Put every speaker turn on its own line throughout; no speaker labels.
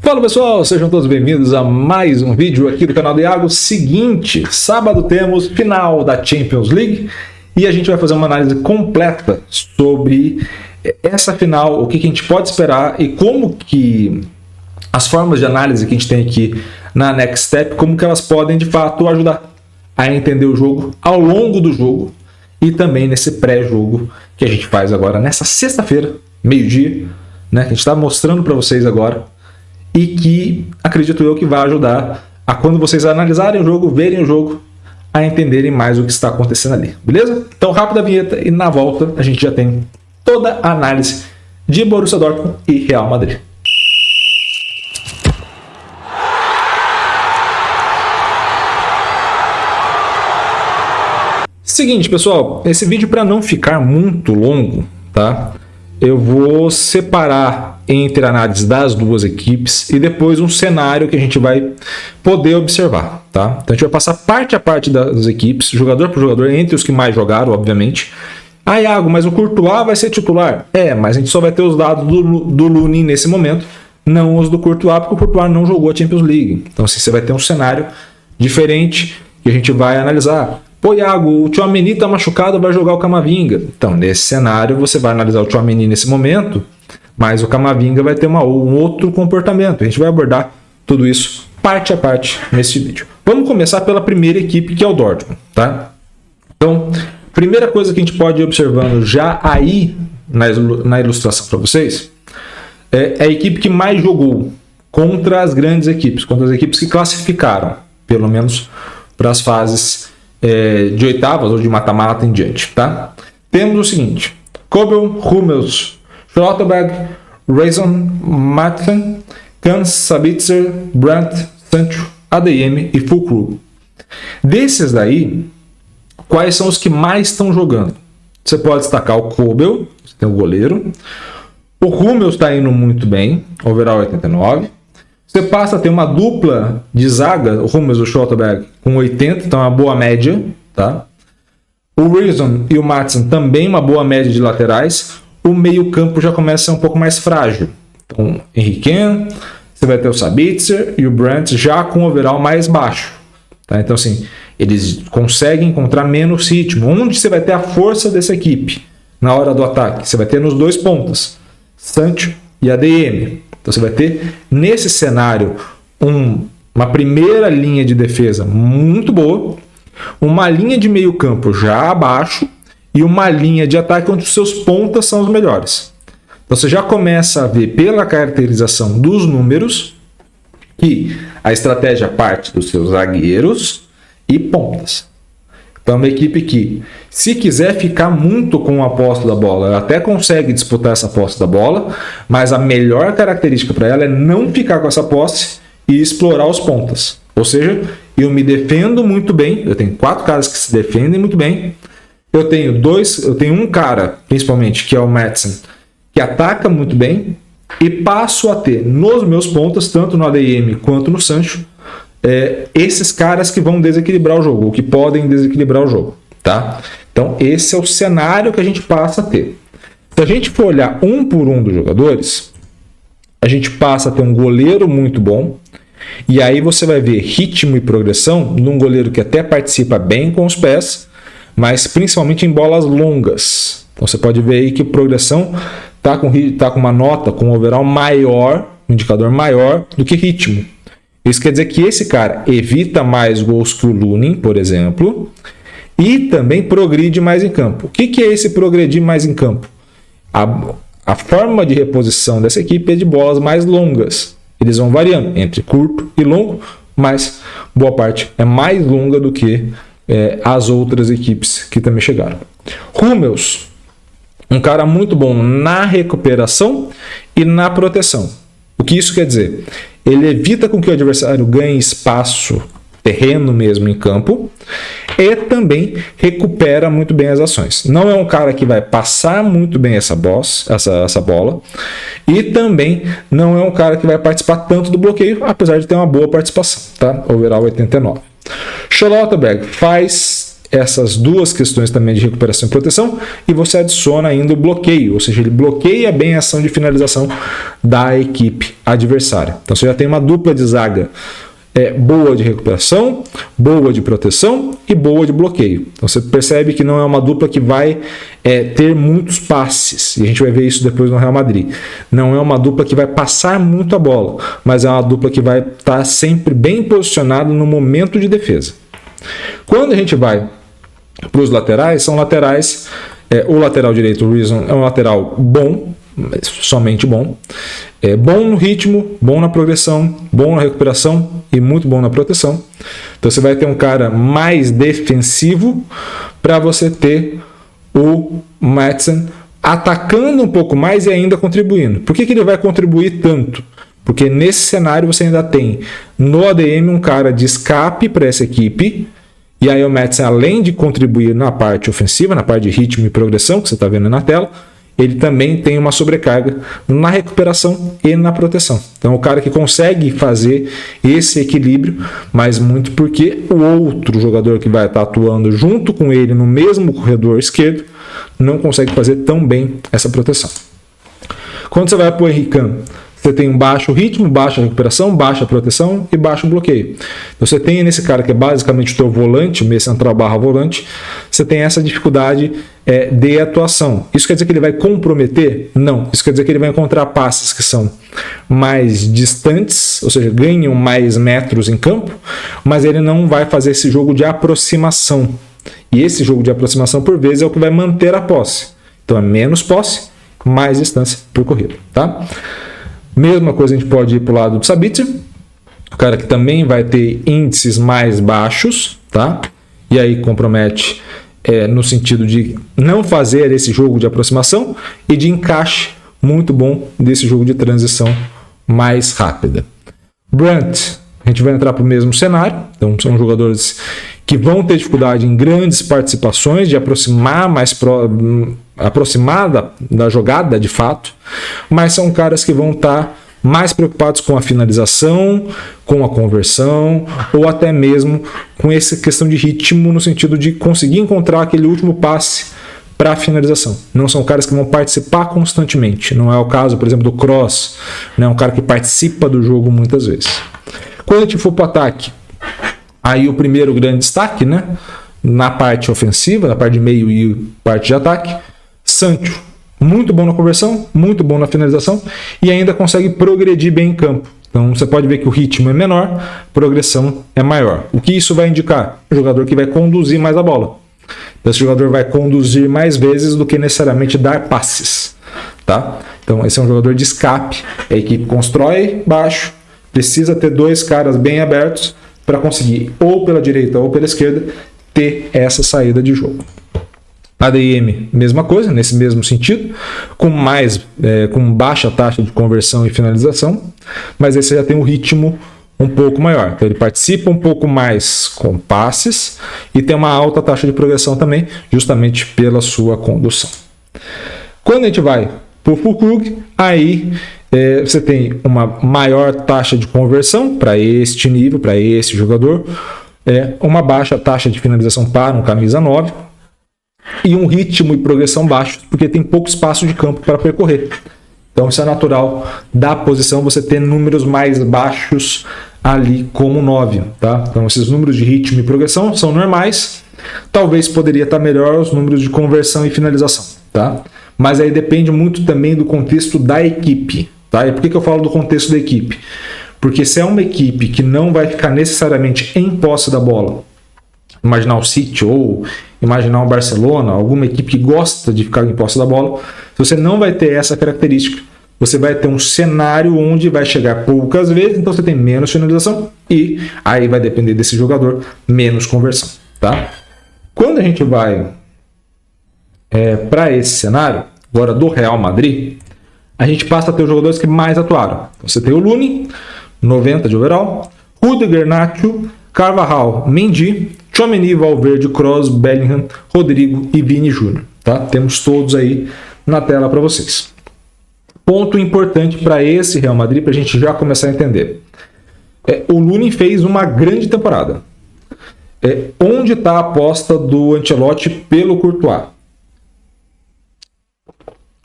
Fala pessoal, sejam todos bem-vindos a mais um vídeo aqui do canal do Iago. Seguinte, sábado temos final da Champions League e a gente vai fazer uma análise completa sobre essa final, o que a gente pode esperar e como que as formas de análise que a gente tem aqui na Next Step, como que elas podem de fato ajudar a entender o jogo ao longo do jogo e também nesse pré-jogo que a gente faz agora nessa sexta-feira, meio-dia, né, que a gente está mostrando para vocês agora. E que, acredito eu, que vai ajudar a quando vocês analisarem o jogo, verem o jogo, a entenderem mais o que está acontecendo ali, beleza? Então, rápida vinheta e na volta a gente já tem toda a análise de Borussia Dortmund e Real Madrid. Seguinte, pessoal, esse vídeo, para não ficar muito longo, tá? Eu vou separar entre a análise das duas equipes e depois um cenário que a gente vai poder observar, tá? Então a gente vai passar parte a parte das equipes, jogador por jogador, entre os que mais jogaram, obviamente. Ah, Iago, mas o Courtois vai ser titular? Mas a gente só vai ter os dados do Lunin nesse momento, não os do Courtois, porque o Courtois não jogou a Champions League. Então assim, você vai ter um cenário diferente que a gente vai analisar. Pô, Iago, o Tchouaméni tá machucado, vai jogar o Camavinga. Então, nesse cenário, você vai analisar o Tchouaméni nesse momento, mas o Camavinga vai ter um outro comportamento. A gente vai abordar tudo isso parte a parte nesse vídeo. Vamos começar pela primeira equipe, que é o Dortmund, tá? Então, primeira coisa que a gente pode ir observando já aí na ilustração para vocês é a equipe que mais jogou contra as grandes equipes, contra as equipes que classificaram, pelo menos para as fases de oitavas ou de mata-mata em diante, tá? Temos o seguinte: Kobel, Hummels, Schlotterberg, Reison, Madsen, Kahn, Sabitzer, Brandt, Sancho, ADM e Füllkrug. Desses daí, quais são os que mais estão jogando? Você pode destacar o Kobel, você tem o goleiro. O Hummels está indo muito bem, overall 89. Você passa a ter uma dupla de zaga, o Hummels e o Schlotterberg, com 80, então é uma boa média, tá? O Reison e o Madsen também uma boa média de laterais. O meio-campo já começa a ser um pouco mais frágil. Então, Henrique, você vai ter o Sabitzer e o Brandt já com o overall mais baixo, tá? Então, assim, eles conseguem encontrar menos ritmo. Onde você vai ter a força dessa equipe na hora do ataque? Você vai ter nos dois pontas, Sancho e ADM. Então você vai ter, nesse cenário, uma primeira linha de defesa muito boa, uma linha de meio campo já abaixo e uma linha de ataque onde os seus pontas são os melhores. Então você já começa a ver, pela caracterização dos números, que a estratégia parte dos seus zagueiros e pontas. Então é uma equipe que, se quiser ficar muito com a posse da bola, ela até consegue disputar essa posse da bola, mas a melhor característica para ela é não ficar com essa posse e explorar os pontas. Ou seja, eu me defendo muito bem, eu tenho 4 caras que se defendem muito bem, eu tenho um cara, principalmente, que é o Madsen, que ataca muito bem, e passo a ter nos meus pontas, tanto no ADM quanto no Sancho, esses caras que vão desequilibrar o jogo, ou que podem desequilibrar o jogo, tá? Então esse é o cenário que a gente passa a ter. Se a gente for olhar um por um dos jogadores, a gente passa a ter um goleiro muito bom, e aí você vai ver ritmo e progressão num goleiro que até participa bem com os pés, mas principalmente em bolas longas. Então você pode ver aí que a progressão tá com uma nota, com um overall maior, um indicador maior do que ritmo. Isso quer dizer que esse cara evita mais gols que o Lunin, por exemplo, e também progride mais em campo. O que é esse progredir mais em campo? A forma de reposição dessa equipe é de bolas mais longas. Eles vão variando entre curto e longo, mas boa parte é mais longa do que as outras equipes que também chegaram. Hummels, um cara muito bom na recuperação e na proteção. O que isso quer dizer? Ele evita com que o adversário ganhe espaço, terreno mesmo em campo, e também recupera muito bem as ações. Não é um cara que vai passar muito bem essa bola, e também não é um cara que vai participar tanto do bloqueio, apesar de ter uma boa participação, tá? Overall 89. Schlotterberg faz essas duas questões também de recuperação e proteção, e você adiciona ainda o bloqueio, ou seja, ele bloqueia bem a ação de finalização da equipe adversária. Então você já tem uma dupla de zaga boa de recuperação, boa de proteção e boa de bloqueio. Então você percebe que não é uma dupla que vai ter muitos passes, e a gente vai ver isso depois no Real Madrid. Não é uma dupla que vai passar muito a bola, mas é uma dupla que vai estar sempre bem posicionada no momento de defesa. Quando a gente vai para os laterais, são laterais, o lateral direito, o Reason, é um lateral bom, somente bom. Bom no ritmo, bom na progressão, bom na recuperação e muito bom na proteção. Então você vai ter um cara mais defensivo para você ter o Maatsen atacando um pouco mais e ainda contribuindo. Por que ele vai contribuir tanto? Porque nesse cenário você ainda tem no ADM um cara de escape para essa equipe, e aí o Maatsen, além de contribuir na parte ofensiva, na parte de ritmo e progressão, que você está vendo na tela, ele também tem uma sobrecarga na recuperação e na proteção. Então, o cara que consegue fazer esse equilíbrio, mas muito porque o outro jogador que vai estar atuando junto com ele no mesmo corredor esquerdo não consegue fazer tão bem essa proteção. Quando você vai para o Henrique, você tem um baixo ritmo, baixa recuperação, baixa proteção e baixo bloqueio. Então você tem nesse cara que é basicamente o teu volante, o meio central barra volante, você tem essa dificuldade de atuação. Isso quer dizer que ele vai comprometer? Não. Isso quer dizer que ele vai encontrar passes que são mais distantes, ou seja, ganham mais metros em campo, mas ele não vai fazer esse jogo de aproximação. E esse jogo de aproximação, por vezes, é o que vai manter a posse. Então é menos posse, mais distância percorrida, tá? Mesma coisa a gente pode ir para o lado do Sabitzer, o cara que também vai ter índices mais baixos, tá? E aí compromete no sentido de não fazer esse jogo de aproximação e de encaixe muito bom desse jogo de transição mais rápida. Brand, a gente vai entrar para o mesmo cenário, então são jogadores que vão ter dificuldade em grandes participações, de aproximar da jogada de fato, mas são caras que vão estar mais preocupados com a finalização, com a conversão, ou até mesmo com essa questão de ritmo, no sentido de conseguir encontrar aquele último passe para a finalização. Não são caras que vão participar constantemente. Não é o caso, por exemplo, do Kroos, né? Um cara que participa do jogo muitas vezes. Quando a gente for para o ataque, aí o primeiro grande destaque, né? Na parte ofensiva, na parte de meio e parte de ataque, Sancho, muito bom na conversão, muito bom na finalização e ainda consegue progredir bem em campo. Então você pode ver que o ritmo é menor, a progressão é maior. O que isso vai indicar? O jogador que vai conduzir mais a bola. Então, esse jogador vai conduzir mais vezes do que necessariamente dar passes, tá? Então esse é um jogador de escape. A equipe constrói baixo, precisa ter dois caras bem abertos para conseguir, ou pela direita ou pela esquerda, ter essa saída de jogo. ADM, mesma coisa, nesse mesmo sentido, com baixa taxa de conversão e finalização, mas esse já tem um ritmo um pouco maior. Então ele participa um pouco mais com passes e tem uma alta taxa de progressão também, justamente pela sua condução. Quando a gente vai para o Füllkrug, aí você tem uma maior taxa de conversão para este nível, para esse jogador, uma baixa taxa de finalização para um camisa 9 e um ritmo e progressão baixo, porque tem pouco espaço de campo para percorrer. Então isso é natural da posição, você ter números mais baixos ali como 9, tá? Então esses números de ritmo e progressão são normais, talvez poderia estar melhor os números de conversão e finalização, tá? Mas aí depende muito também do contexto da equipe, tá? E por que eu falo do contexto da equipe? Porque se é uma equipe que não vai ficar necessariamente em posse da bola, imaginar o City ou imaginar o Barcelona, alguma equipe que gosta de ficar em posse da bola, se você não vai ter essa característica, você vai ter um cenário onde vai chegar poucas vezes, então você tem menos finalização e aí vai depender desse jogador, menos conversão, tá? Quando a gente vai para esse cenário, agora do Real Madrid, a gente passa a ter os jogadores que mais atuaram. Então, você tem o Lunin, 90 de overall, Rudiger, Nacho, Carvajal, Mendy, Tchouaméni, Valverde, Kroos, Bellingham, Rodrigo e Vini Júnior. Tá? Temos todos aí na tela para vocês. Ponto importante para esse Real Madrid, para a gente já começar a entender. O Lunin fez uma grande temporada. onde está a aposta do Ancelotti pelo Courtois?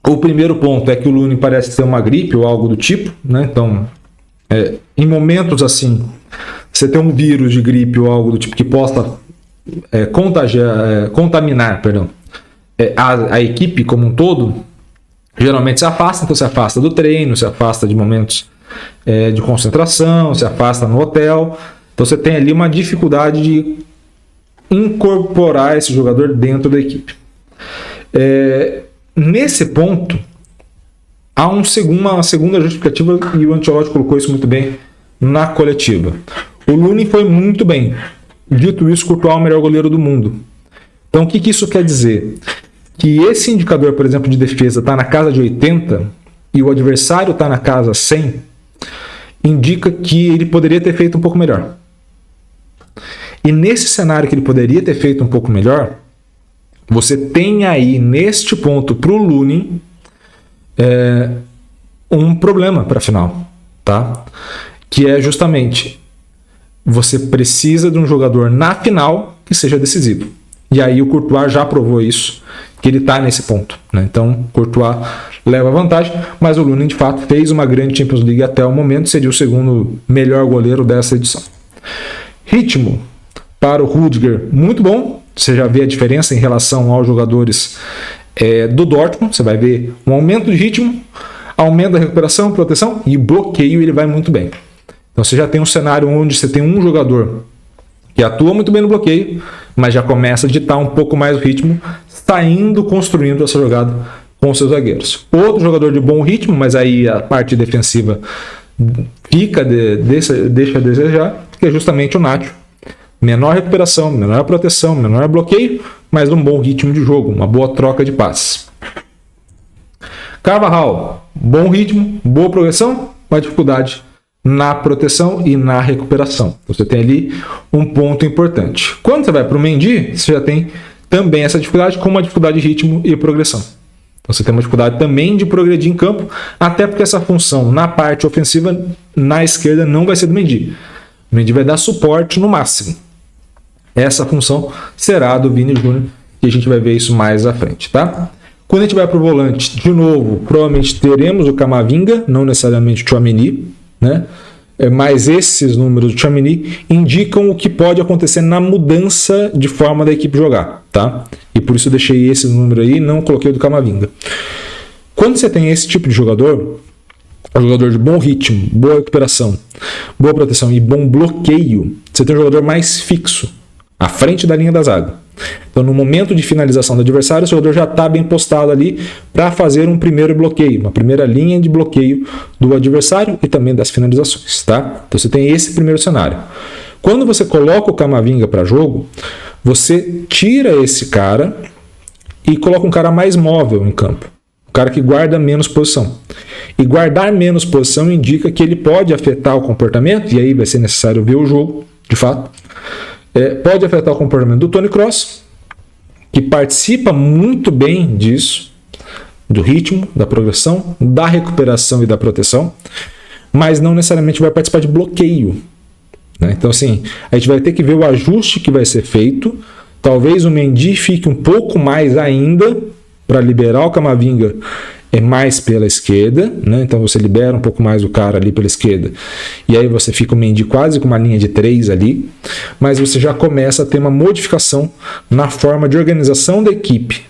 O primeiro ponto é que o Lunin parece ter uma gripe ou algo do tipo, né? Então, em momentos assim, você tem um vírus de gripe ou algo do tipo que possa contaminar a equipe como um todo, geralmente se afasta. Então se afasta do treino, se afasta de momentos de concentração, se afasta no hotel. Então você tem ali uma dificuldade de incorporar esse jogador dentro da equipe. Nesse ponto, há uma segunda justificativa, e o Ancelotti colocou isso muito bem na coletiva. O Lunin foi muito bem. Dito isso, Courtois é o melhor goleiro do mundo. Então o que isso quer dizer? Que esse indicador, por exemplo, de defesa está na casa de 80 e o adversário está na casa 100, indica que ele poderia ter feito um pouco melhor. E nesse cenário que ele poderia ter feito um pouco melhor, você tem aí, neste ponto, para o Lunin, um problema para a final, tá? Que é justamente, você precisa de um jogador na final que seja decisivo. E aí o Courtois já provou isso, que ele está nesse ponto, né? Então, Courtois leva vantagem, mas o Lunin, de fato, fez uma grande Champions League até o momento, seria o segundo melhor goleiro dessa edição. Ritmo para o Rudiger, muito bom. Você já vê a diferença em relação aos jogadores do Dortmund. Você vai ver um aumento de ritmo, aumento da recuperação, proteção e bloqueio, ele vai muito bem. Então você já tem um cenário onde você tem um jogador que atua muito bem no bloqueio, mas já começa a ditar um pouco mais o ritmo, construindo essa jogada com seus zagueiros. Outro jogador de bom ritmo, mas aí a parte defensiva deixa a desejar, que é justamente o Nacho. Menor recuperação, menor proteção, menor bloqueio, mas um bom ritmo de jogo, uma boa troca de passes. Carvajal, bom ritmo, boa progressão, mas dificuldade na proteção e na recuperação. Você tem ali um ponto importante. Quando você vai para o Mendy, você já tem também essa dificuldade, com uma dificuldade de ritmo e progressão. Então você tem uma dificuldade também de progredir em campo, até porque essa função na parte ofensiva, na esquerda, não vai ser do Mendy. O Mendy vai dar suporte no máximo. Essa função será do Vini Júnior e a gente vai ver isso mais à frente, tá? Quando a gente vai para o volante, de novo, provavelmente teremos o Camavinga, não necessariamente o Tchouaméni, né? Mas esses números do Tchouaméni indicam o que pode acontecer na mudança de forma da equipe jogar, tá? E por isso eu deixei esse número aí e não coloquei o do Camavinga. Quando você tem esse tipo de jogador, um jogador de bom ritmo, boa recuperação, boa proteção e bom bloqueio, você tem um jogador mais fixo, à frente da linha da zaga. Então, no momento de finalização do adversário, o jogador já está bem postado ali para fazer um primeiro bloqueio, uma primeira linha de bloqueio do adversário e também das finalizações, tá? Então, você tem esse primeiro cenário. Quando você coloca o Camavinga para jogo, você tira esse cara e coloca um cara mais móvel em campo, um cara que guarda menos posição. E guardar menos posição indica que ele pode afetar o comportamento, e aí vai ser necessário ver o jogo, de fato. Pode afetar o comportamento do Toni Kroos, que participa muito bem disso, do ritmo, da progressão, da recuperação e da proteção, mas não necessariamente vai participar de bloqueio, né? Então, assim, a gente vai ter que ver o ajuste que vai ser feito. Talvez o Mendy fique um pouco mais ainda para liberar o Camavinga mais pela esquerda, né? Então você libera um pouco mais o cara ali pela esquerda e aí você fica o Mendy quase com uma linha de 3 ali, mas você já começa a ter uma modificação na forma de organização da equipe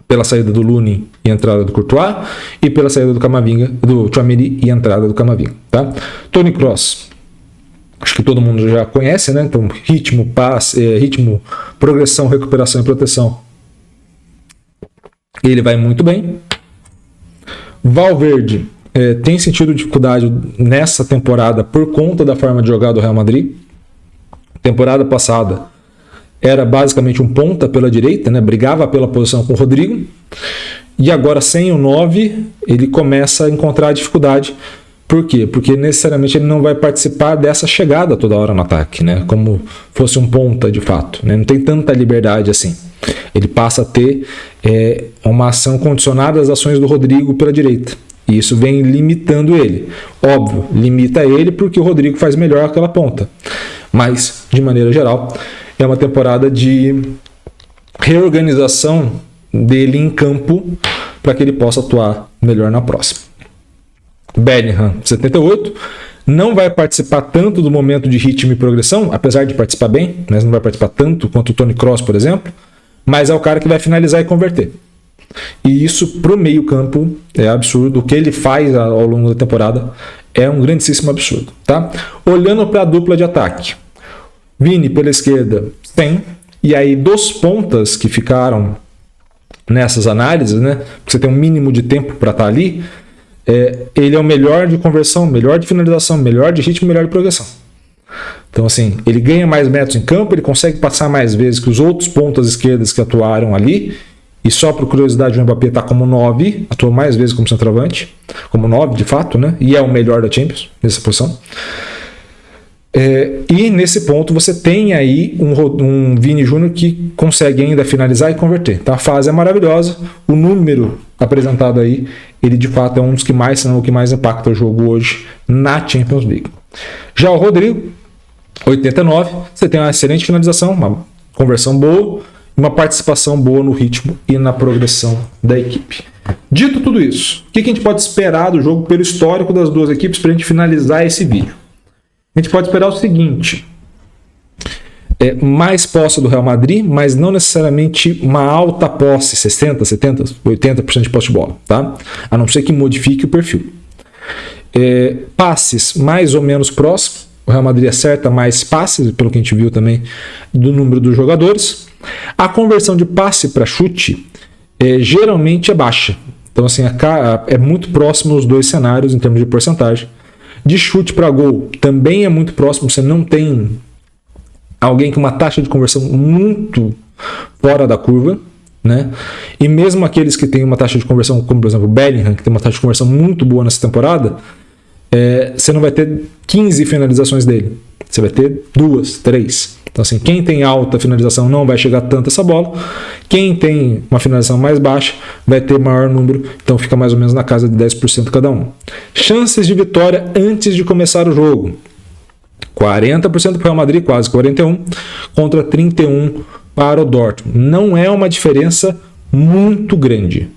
pela saída do Lunin e entrada do Courtois e pela saída do Camavinga, do Tchouaméni e entrada do Camavinga, tá? Toni Kroos, acho que todo mundo já conhece, né? Então ritmo, passe, ritmo, progressão, recuperação e proteção, ele vai muito bem. Valverde tem sentido dificuldade nessa temporada por conta da forma de jogar do Real Madrid. Temporada passada era basicamente um ponta pela direita, né? Brigava pela posição com o Rodrigo, e agora sem o 9 ele começa a encontrar dificuldade. Por quê? Porque necessariamente ele não vai participar dessa chegada toda hora no ataque, né? Como fosse um ponta de fato, né? Não tem tanta liberdade assim. Ele passa a ter uma ação condicionada às ações do Rodrigo pela direita. E isso vem limitando ele. Óbvio, limita ele porque o Rodrigo faz melhor aquela ponta. Mas de maneira geral, é uma temporada de reorganização dele em campo para que ele possa atuar melhor na próxima. Bellingham, 78, não vai participar tanto do momento de ritmo e progressão, apesar de participar bem, mas não vai participar tanto quanto o Toni Kroos, por exemplo, mas é o cara que vai finalizar e converter. E isso para o meio campo é absurdo. O que ele faz ao longo da temporada é um grandíssimo absurdo. Tá? Olhando para a dupla de ataque, Vini pela esquerda, 100, e aí dos pontas que ficaram nessas análises, né, você tem um mínimo de tempo para estar ali, ele é o melhor de conversão, melhor de finalização, melhor de ritmo, melhor de progressão. Então, assim, ele ganha mais metros em campo, ele consegue passar mais vezes que os outros pontas esquerdas que atuaram ali, e só por curiosidade o Mbappé está como 9, atua mais vezes como centroavante, como 9 de fato, né? E é o melhor da Champions nessa posição. E nesse ponto você tem aí um Vini Júnior que consegue ainda finalizar e converter. Então a fase é maravilhosa, o número apresentado aí, ele de fato é um dos que mais, se não o que mais impacta o jogo hoje na Champions League. Já o Rodrigo, 89, você tem uma excelente finalização, uma conversão boa, uma participação boa no ritmo e na progressão da equipe. Dito tudo isso, o que a gente pode esperar do jogo pelo histórico das duas equipes para a gente finalizar esse vídeo? A gente pode esperar o seguinte: mais posse do Real Madrid, mas não necessariamente uma alta posse, 60%, 70%, 80% de posse de bola, tá? A não ser que modifique o perfil. Passes mais ou menos próximos, o Real Madrid acerta mais passes, pelo que a gente viu também do número dos jogadores. A conversão de passe para chute geralmente é baixa. Então, assim, é muito próximo os dois cenários em termos de porcentagem. De chute para gol também é muito próximo. Você não tem alguém com uma taxa de conversão muito fora da curva, né? E mesmo aqueles que têm uma taxa de conversão, como por exemplo o Bellingham, que tem uma taxa de conversão muito boa nessa temporada, você não vai ter 15 finalizações dele. Você vai ter 2, 3. Então, assim, quem tem alta finalização não vai chegar tanto essa bola. Quem tem uma finalização mais baixa vai ter maior número. Então, fica mais ou menos na casa de 10% cada um. Chances de vitória antes de começar o jogo: 40% para o Real Madrid, quase 41%, contra 31% para o Dortmund. Não é uma diferença muito grande.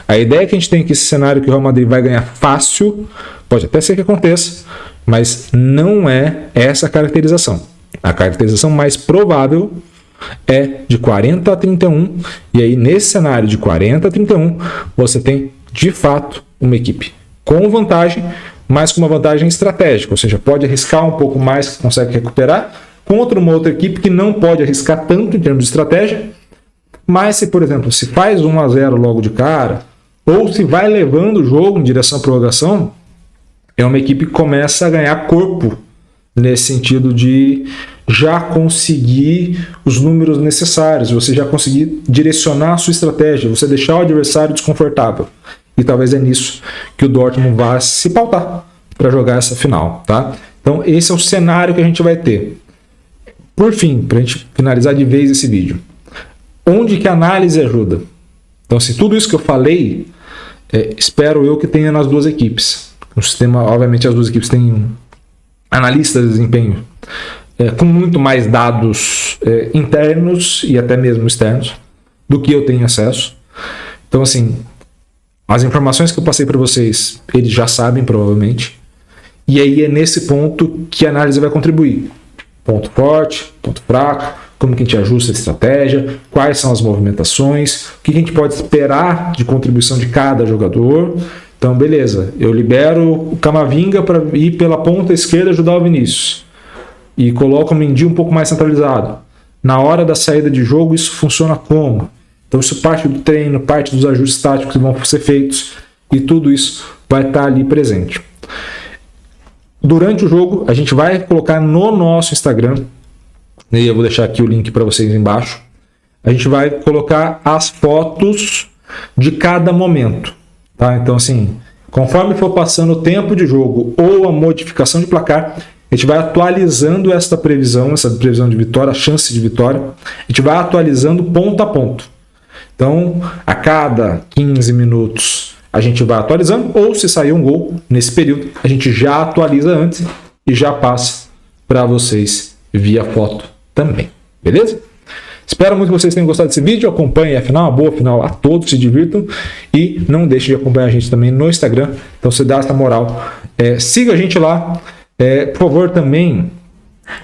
A ideia que a gente tem aqui, esse cenário que o Real Madrid vai ganhar fácil, pode até ser que aconteça, mas não é essa a caracterização. A caracterização mais provável é de 40 a 31, e aí nesse cenário de 40 a 31, você tem de fato uma equipe com vantagem, mas com uma vantagem estratégica, ou seja, pode arriscar um pouco mais que consegue recuperar, contra uma outra equipe que não pode arriscar tanto em termos de estratégia, mas se, por exemplo, se faz 1-0 logo de cara, ou se vai levando o jogo em direção à prorrogação, é uma equipe que começa a ganhar corpo, nesse sentido de já conseguir os números necessários, você já conseguir direcionar a sua estratégia, você deixar o adversário desconfortável. E talvez é nisso que o Dortmund vai se pautar para jogar essa final, tá? Então esse é o cenário que a gente vai ter. Por fim, para a gente finalizar de vez esse vídeo, onde que a análise ajuda? Então, assim, tudo isso que eu falei, espero eu que tenha nas duas equipes. No sistema, obviamente, as duas equipes têm analistas de desempenho com muito mais dados internos e até mesmo externos do que eu tenho acesso. Então, assim, as informações que eu passei para vocês, eles já sabem provavelmente, e aí é nesse ponto que a análise vai contribuir. Ponto forte, ponto fraco, como que a gente ajusta a estratégia, quais são as movimentações, o que a gente pode esperar de contribuição de cada jogador. Então, beleza, eu libero o Camavinga para ir pela ponta esquerda ajudar o Vinícius. E coloco o Mendy um pouco mais centralizado. Na hora da saída de jogo, isso funciona como? Então, isso parte do treino, parte dos ajustes táticos que vão ser feitos. E tudo isso vai estar ali presente. Durante o jogo, a gente vai colocar no nosso Instagram, e eu vou deixar aqui o link para vocês embaixo, a gente vai colocar as fotos de cada momento. Tá? Então, assim, conforme for passando o tempo de jogo ou a modificação de placar, a gente vai atualizando essa previsão de vitória, a chance de vitória, a gente vai atualizando ponto a ponto. Então, a cada 15 minutos a gente vai atualizando, ou se sair um gol nesse período, a gente já atualiza antes e já passa para vocês via foto também, beleza? Espero muito que vocês tenham gostado desse vídeo, acompanhem a final, uma boa final a todos, se divirtam e não deixem de acompanhar a gente também no Instagram, então você dá essa moral, siga a gente lá, por favor também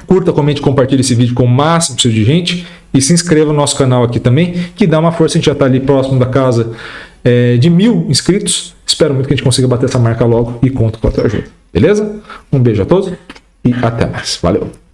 curta, comente, compartilhe esse vídeo com o máximo possível de gente e se inscreva no nosso canal aqui também, que dá uma força, a gente já está ali próximo da casa de 1000 inscritos, espero muito que a gente consiga bater essa marca logo e conto com a tua ajuda, beleza? Um beijo a todos e até mais, valeu!